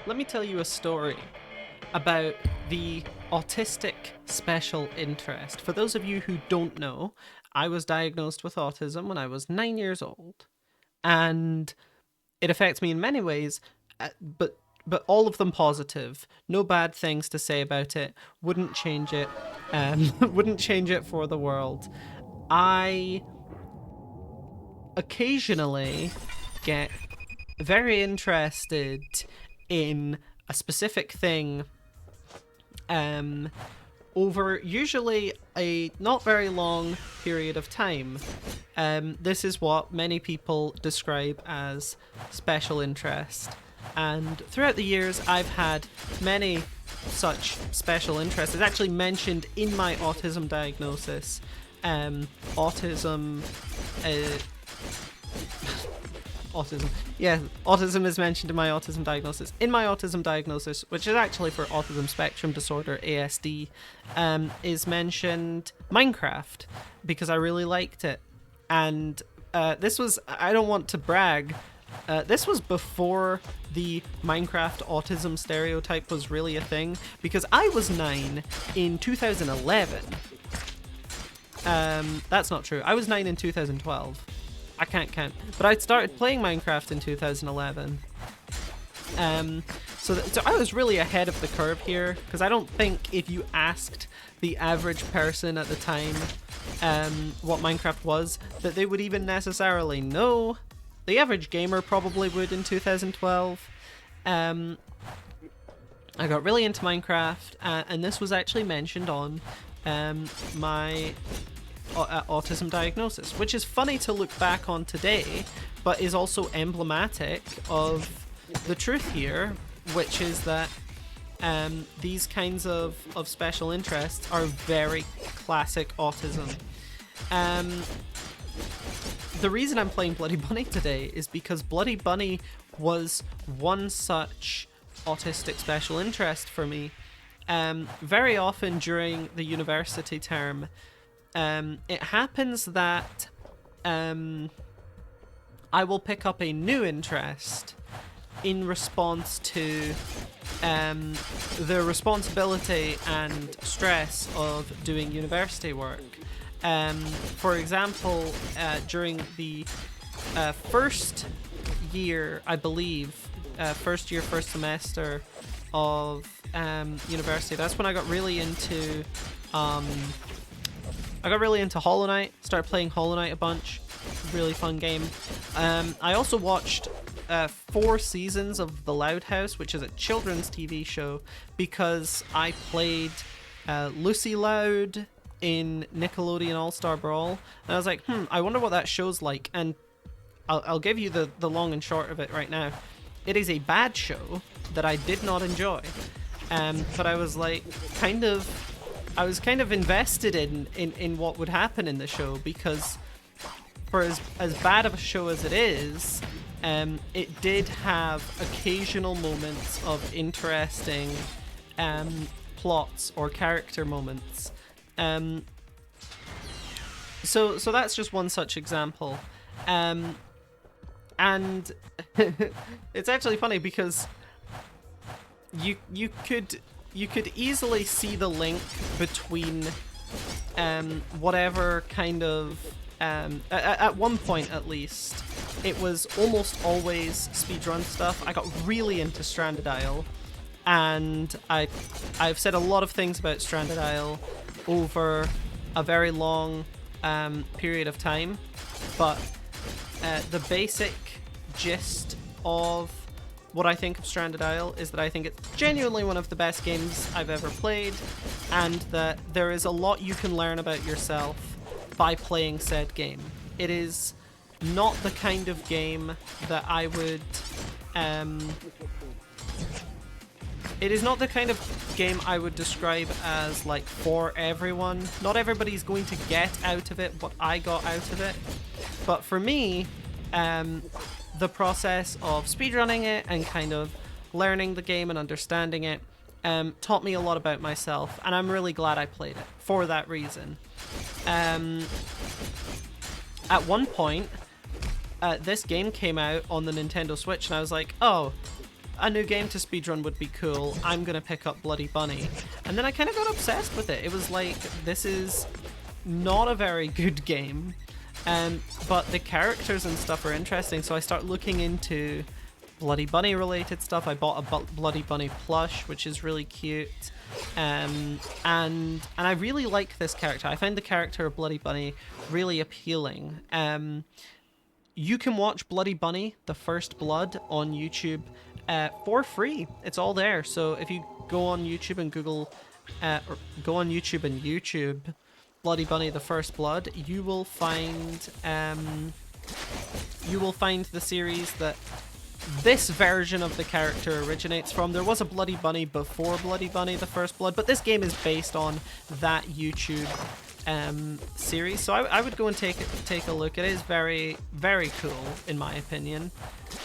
let me tell you a story about the autistic special interest. For those of you who don't know, I was diagnosed with autism when I was 9 years old, and it affects me in many ways, but all of them positive. No bad things to say about it. Wouldn't change it. Wouldn't change it for the world. I occasionally get very interested in a specific thing um, over usually a not very long period of time. This is what many people describe as special interest. And throughout the years, I've had many such special interests. It's actually mentioned in my autism diagnosis. Autism. Autism. Yeah, autism is mentioned in my autism diagnosis. In my autism diagnosis, which is actually for autism spectrum disorder, ASD, is mentioned Minecraft because I really liked it. And this was, I don't want to brag, this was before the Minecraft autism stereotype was really a thing, because I was 9 in 2011. That's not true. I was 9 in 2012. I can't count. But I started playing Minecraft in 2011. So I was really ahead of the curve here, because I don't think if you asked the average person at the time what Minecraft was, that they would even necessarily know. The average gamer probably would in 2012. I got really into Minecraft, and this was actually mentioned on my autism diagnosis, which is funny to look back on today, but is also emblematic of the truth here, which is that these kinds of special interests are very classic autism. The reason I'm playing Bloody Bunny today is because Bloody Bunny was one such autistic special interest for me. Very often during the university term, it happens that I will pick up a new interest in response to the responsibility and stress of doing university work. For example, during the first year, I believe, first semester of university, that's when I got really into Hollow Knight, started playing Hollow Knight a bunch. Really fun game. I also watched 4 seasons of The Loud House, which is a children's TV show, because I played Lucy Loud in Nickelodeon All-Star Brawl. And I was like, I wonder what that show's like. And I'll give you the long and short of it right now. It is a bad show that I did not enjoy. But I was like, I was kind of invested in what would happen in the show, because for as bad of a show as it is, it did have occasional moments of interesting plots or character moments. So that's just one such example. And it's actually funny because you could easily see the link between whatever kind of at one point at least, it was almost always speedrun stuff. I got really into Stranded Isle, and I've said a lot of things about Stranded Isle over a very long period of time, but the basic gist of what I think of Stranded Isle is that I think it's genuinely one of the best games I've ever played, and that there is a lot you can learn about yourself by playing said game. It is not the kind of game that I would it is not the kind of game I would describe as like for everyone. Not everybody's going to get out of it what I got out of it, but for me, the process of speedrunning it and kind of learning the game and understanding it taught me a lot about myself, and I'm really glad I played it for that reason. At one point, this game came out on the Nintendo Switch, and I was like, oh, a new game to speedrun would be cool. I'm gonna pick up Bloody Bunny. And then I kind of got obsessed with it. It was like, this is not a very good game, but the characters and stuff are interesting, so I start looking into Bloody Bunny related stuff. I bought a Bloody Bunny plush, which is really cute, and I really like this character. I find the character of Bloody Bunny really appealing. You can watch Bloody Bunny, The First Blood, on YouTube for free. It's all there. So if you go on YouTube and Google, or go on YouTube and YouTube Bloody Bunny, The First Blood, you will find the series that this version of the character originates from. There was a Bloody Bunny before Bloody Bunny, The First Blood, but this game is based on that YouTube series, so I would go and take a look. It is very, very cool in my opinion,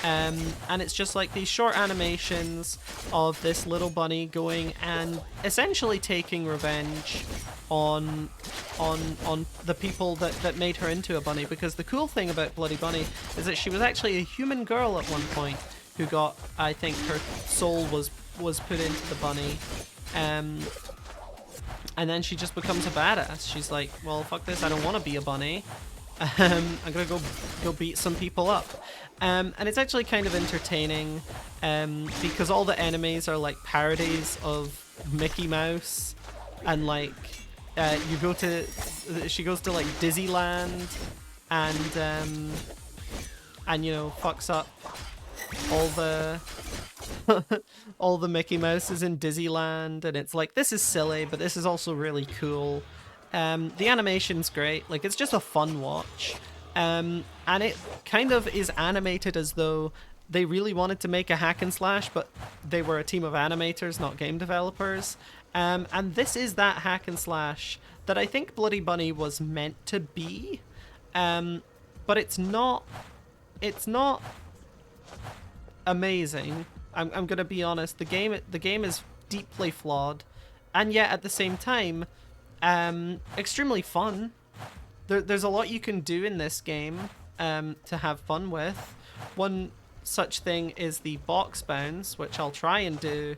and it's just like these short animations of this little bunny going and essentially taking revenge on the people that made her into a bunny, because the cool thing about Bloody Bunny is that she was actually a human girl at one point who got, I think her soul was put into the bunny, and then she just becomes a badass. She's like, well, fuck this, I don't want to be a bunny. I'm gonna go beat some people up. And it's actually kind of entertaining, because all the enemies are like parodies of Mickey Mouse, and like she goes to like Disneyland, and you know, fucks up all the all the Mickey Mouses in Disneyland, and it's like, this is silly, but this is also really cool. The animation's great, like it's just a fun watch, and it kind of is animated as though they really wanted to make a hack and slash, but they were a team of animators, not game developers. And this is that hack and slash that I think Bloody Bunny was meant to be, but it's not amazing. I'm gonna be honest. The game is deeply flawed, and yet at the same time, extremely fun. There's a lot you can do in this game to have fun with. One such thing is the box bounce, which I'll try and do,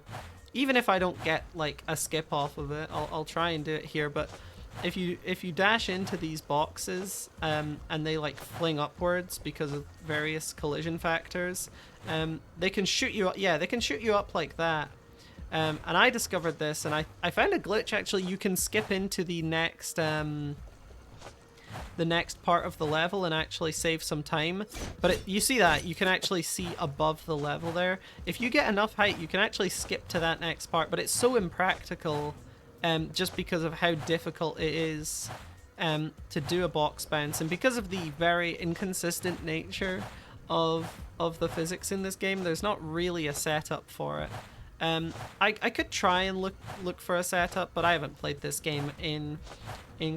even if I don't get like a skip off of it. I'll try and do it here. But if you dash into these boxes, and they like fling upwards because of various collision factors, they can shoot you up. Yeah, they can shoot you up like that. And I discovered this, and I found a glitch actually. You can skip into the next part of the level and actually save some time. But you see that? You can actually see above the level there. If you get enough height, you can actually skip to that next part, but it's so impractical, just because of how difficult it is to do a box bounce, and because of the very inconsistent nature of the physics in this game. There's not really a setup for it. I could try and look for a setup, but I haven't played this game in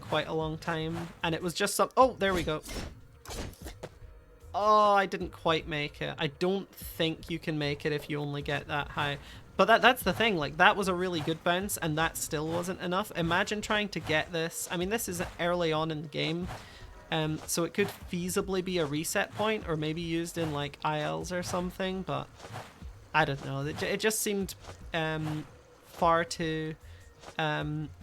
quite a long time, and it was just some. Oh, there we go. Oh, I didn't quite make it. I don't think you can make it if you only get that high. But that's the thing, like, that was a really good bounce, and that still wasn't enough. Imagine trying to get this. I mean, this is early on in the game, so it could feasibly be a reset point, or maybe used in, like, ILs or something, but I don't know. It just seemed far too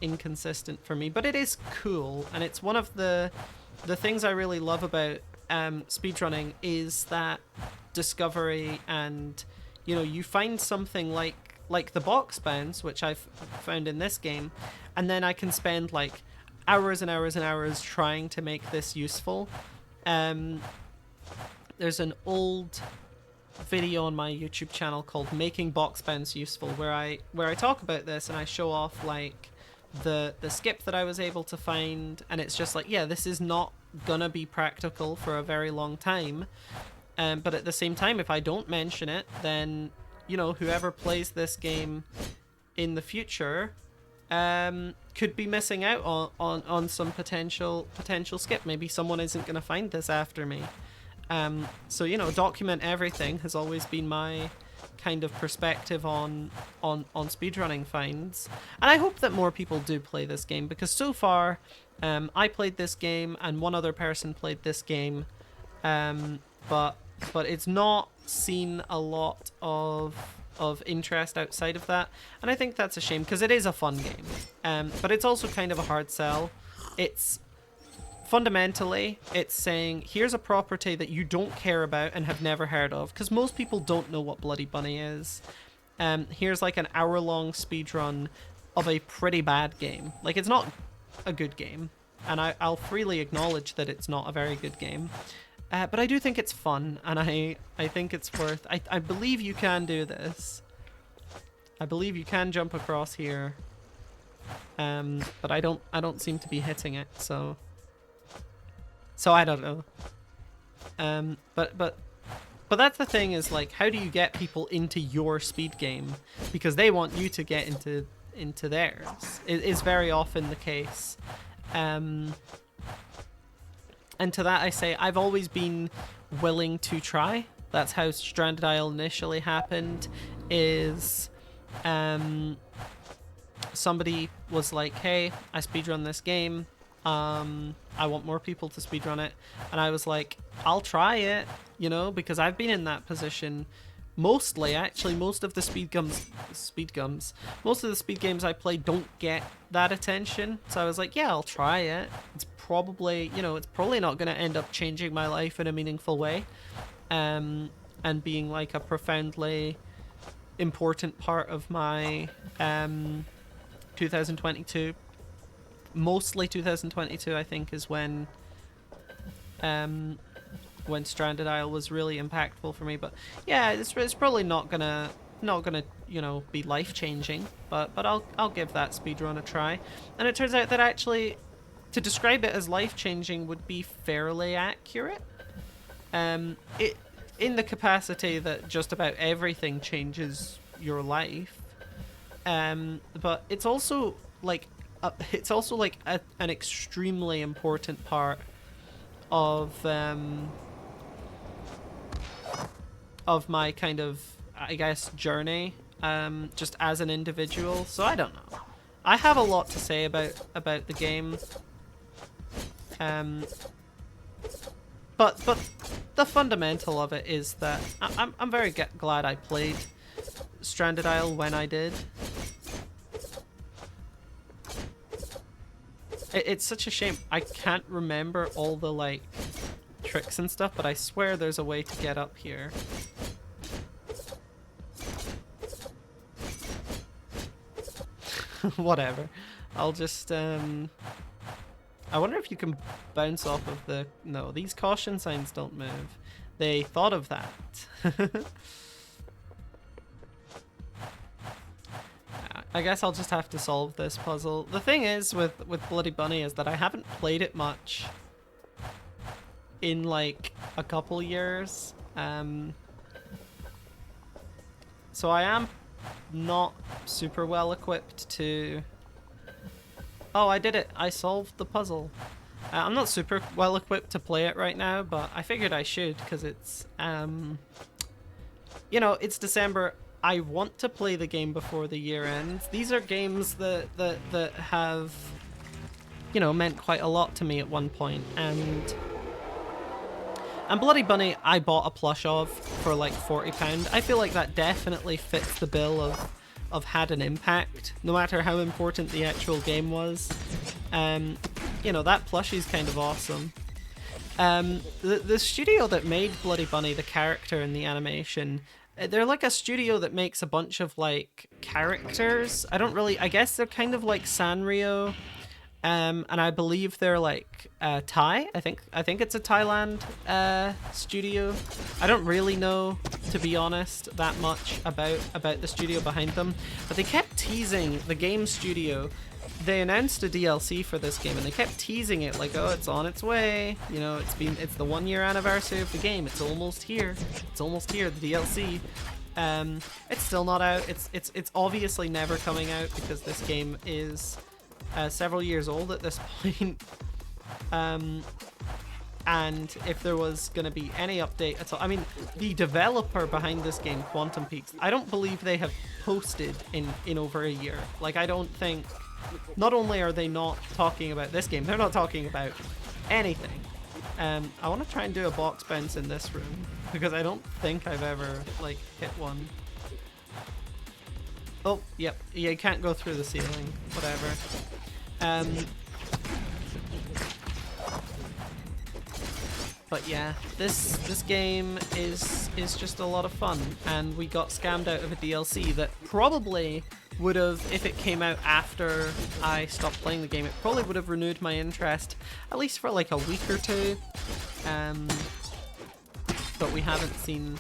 inconsistent for me. But it is cool, and it's one of the things I really love about speedrunning is that discovery, and, you know, you find something like the box bounce, which I've found in this game, and then I can spend like hours and hours and hours trying to make this useful. There's an old video on my YouTube channel called Making Box Bounce Useful, where I talk about this, and I show off like the skip that I was able to find, and it's just like, yeah, this is not gonna be practical for a very long time, but at the same time, if I don't mention it, then, you know, whoever plays this game in the future could be missing out on some potential skip. Maybe someone isn't gonna find this after me. So, you know, document everything has always been my kind of perspective on speedrunning finds. And I hope that more people do play this game, because so far, I played this game and one other person played this game, but it's not seen a lot of of interest outside of that, and I think that's a shame because it is a fun game. But it's also kind of a hard sell. It's fundamentally, it's saying, here's a property that you don't care about and have never heard of, because most people don't know what Bloody Bunny is. Here's like an hour-long speedrun of a pretty bad game. Like, it's not a good game, and I'll freely acknowledge that it's not a very good game. But I do think it's fun, and I think it's worth... I believe you can do this. I believe you can jump across here. But I don't seem to be hitting it, so I don't know. But that's the thing, is like, how do you get people into your speed game? Because they want you to get into theirs. It is very often the case. And to that I say, I've always been willing to try. That's how Stranded Isle initially happened, is somebody was like, hey, I speedrun this game. I want more people to speedrun it. And I was like, I'll try it, you know, because I've been in that position. Mostly, actually, most of the speed games I play don't get that attention. So I was like, yeah, I'll try it. It's probably, you know, it's probably not going to end up changing my life in a meaningful way. And being like a profoundly important part of my 2022. Mostly 2022, I think, is when Stranded Isle was really impactful for me. But yeah, it's probably not gonna you know, be life changing. But I'll give that speedrun a try. And it turns out that actually, to describe it as life changing would be fairly accurate. It in the capacity that just about everything changes your life. But it's also like an extremely important part of my kind of, I guess, journey, just as an individual. So I don't know. I have a lot to say about the game. But the fundamental of it is that I'm very glad I played Stranded Isle when I did. It's such a shame. I can't remember all the, like, tricks and stuff, but I swear there's a way to get up here. Whatever. I'll just, I wonder if you can bounce off of the... No, these caution signs don't move. They thought of that. I guess I'll just have to solve this puzzle. The thing is with Bloody Bunny is that I haven't played it much in like a couple years. So I am not super well equipped to... Oh, I did it. I solved the puzzle. I'm not super well equipped to play it right now, but I figured I should because it's, you know, it's December. I want to play the game before the year ends. These are games that have, you know, meant quite a lot to me at one point, and Bloody Bunny I bought a plush of for like £40. I feel like that definitely fits the bill of had an impact, no matter how important the actual game was. You know, that plushie's kind of awesome. The studio that made Bloody Bunny, the character and the animation, they're like a studio that makes a bunch of like characters. I guess they're kind of like Sanrio. And I believe they're like Thai. I think it's a Thailand studio. I don't really know, to be honest, that much about the studio behind them. But they kept teasing the game studio. They announced a DLC for this game, and they kept teasing it like, oh, it's on its way. You know, it's the 1 year anniversary of the game. It's almost here. It's almost here. The DLC. It's still not out. It's obviously never coming out because this game is several years old at this point. And if there was going to be any update at all, I mean, the developer behind this game, Quantum Peaks, I don't believe they have posted in over a year. Like, I don't think, not only are they not talking about this game, they're not talking about anything. I want to try and do a box bounce in this room because I don't think I've ever like hit one. Oh, yep. Yeah, you can't go through the ceiling. Whatever. But yeah, this game is just a lot of fun, and we got scammed out of a DLC that probably would have, if it came out after I stopped playing the game, it probably would have renewed my interest, at least for like a week or two. But we haven't seen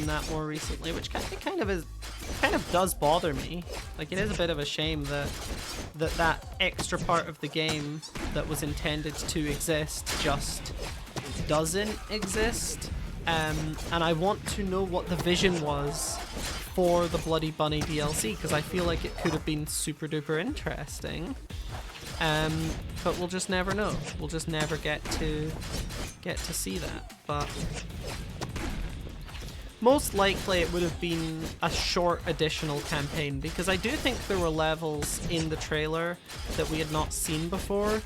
that more recently, which kind of does bother me. Like, it is a bit of a shame that extra part of the game that was intended to exist just doesn't exist. And I want to know what the vision was for the Bloody Bunny DLC, because I feel like it could have been super duper interesting. But we'll just never know. We'll just never get to see that. But most likely it would have been a short additional campaign, because I do think there were levels in the trailer that we had not seen before,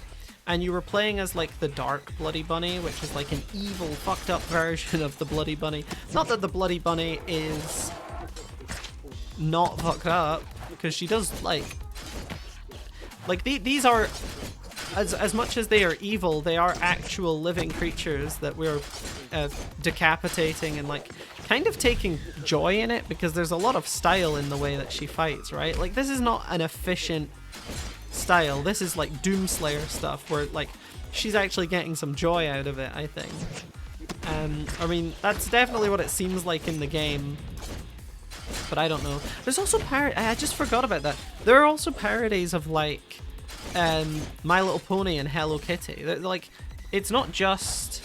and you were playing as like the Dark Bloody Bunny, which is like an evil, fucked up version of the Bloody Bunny. Not that the Bloody Bunny is not fucked up, because she does these are, as much as they are evil, they are actual living creatures that we're decapitating and like kind of taking joy in it, because there's a lot of style in the way that she fights, right? Like, this is not an efficient style. This is like Doomslayer stuff where like she's actually getting some joy out of it, I think. I mean, that's definitely what it seems like in the game, but I don't know. There's also I just forgot about that. There are also parodies of like My Little Pony and Hello Kitty. They're, like, it's not just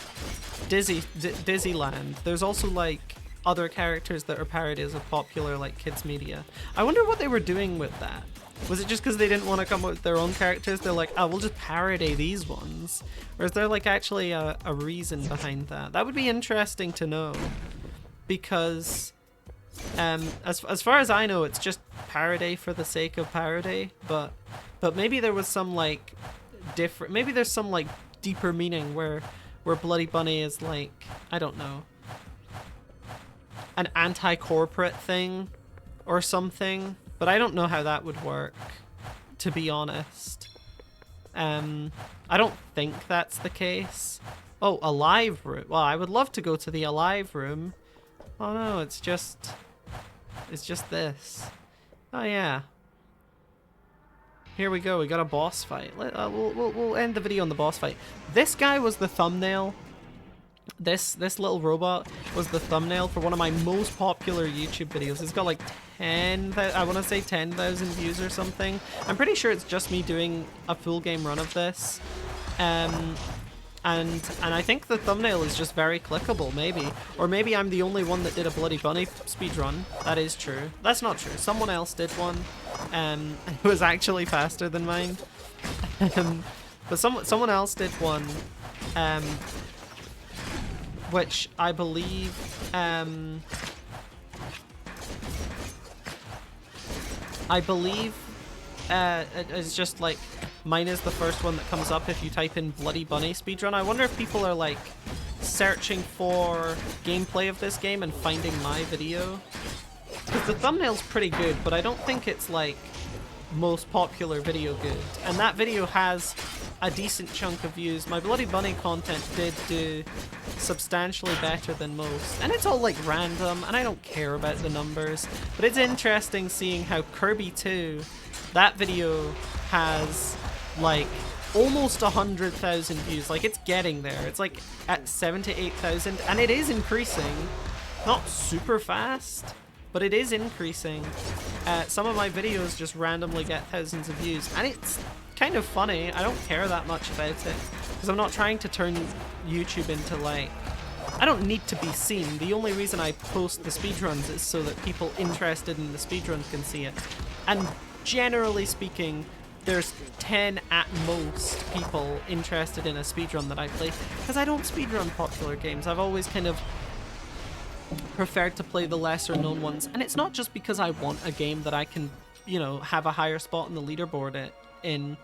Dizzyland. There's also like other characters that are parodies of popular like kids media. I wonder what they were doing with that. Was it just because they didn't want to come up with their own characters? They're like, oh, we'll just parody these ones. Or is there like actually a reason behind that? That would be interesting to know, because as far as I know, it's just parody for the sake of parody. But maybe there was some like different. Maybe there's some like deeper meaning where Bloody Bunny is like, I don't know, an anti-corporate thing or something. But I don't know how that would work, to be honest. I don't think that's the case. Oh, Alive Room. Well, I would love to go to the Alive Room. Oh no, it's just this. Oh yeah. Here we go. We got a boss fight. We'll end the video on the boss fight. This guy was the thumbnail. This little robot was the thumbnail for one of my most popular YouTube videos. It's got like 10,000 views or something. I'm pretty sure it's just me doing a full game run of this. And I think the thumbnail is just very clickable, maybe. Or maybe I'm the only one that did a Bloody Bunny speedrun. That is true. That's not true. Someone else did one. It was actually faster than mine. But someone else did one. Which I believe it's just like, mine is the first one that comes up if you type in Bloody Bunny speedrun. I wonder if people are like searching for gameplay of this game and finding my video, because the thumbnail's pretty good, but I don't think it's like most popular video good, and that video has a decent chunk of views. My Bloody Bunny content did do substantially better than most, and it's all like random, and I don't care about the numbers, but it's interesting seeing how Kirby 2, that video has like almost 100,000 views. Like, it's getting there. It's like at 7,000 to 8,000, and it is increasing, not super fast, but it is increasing. Some of my videos just randomly get thousands of views, and it's kind of funny. I don't care that much about it, because I'm not trying to turn YouTube into like, I don't need to be seen. The only reason I post the speedruns is so that people interested in the speedruns can see it. And generally speaking, there's 10 at most people interested in a speedrun that I play, because I don't speedrun popular games. I've always kind of preferred to play the lesser known ones, and it's not just because I want a game that I can, you know, have a higher spot in the leaderboard in.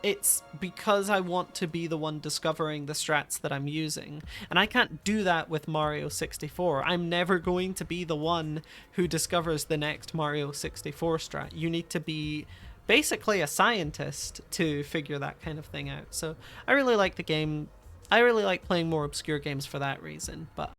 it's because I want to be the one discovering the strats that I'm using. And I can't do that with Mario 64. I'm never going to be the one who discovers the next Mario 64 strat. You need to be basically a scientist to figure that kind of thing out. So I really like the game. I really like playing more obscure games for that reason, but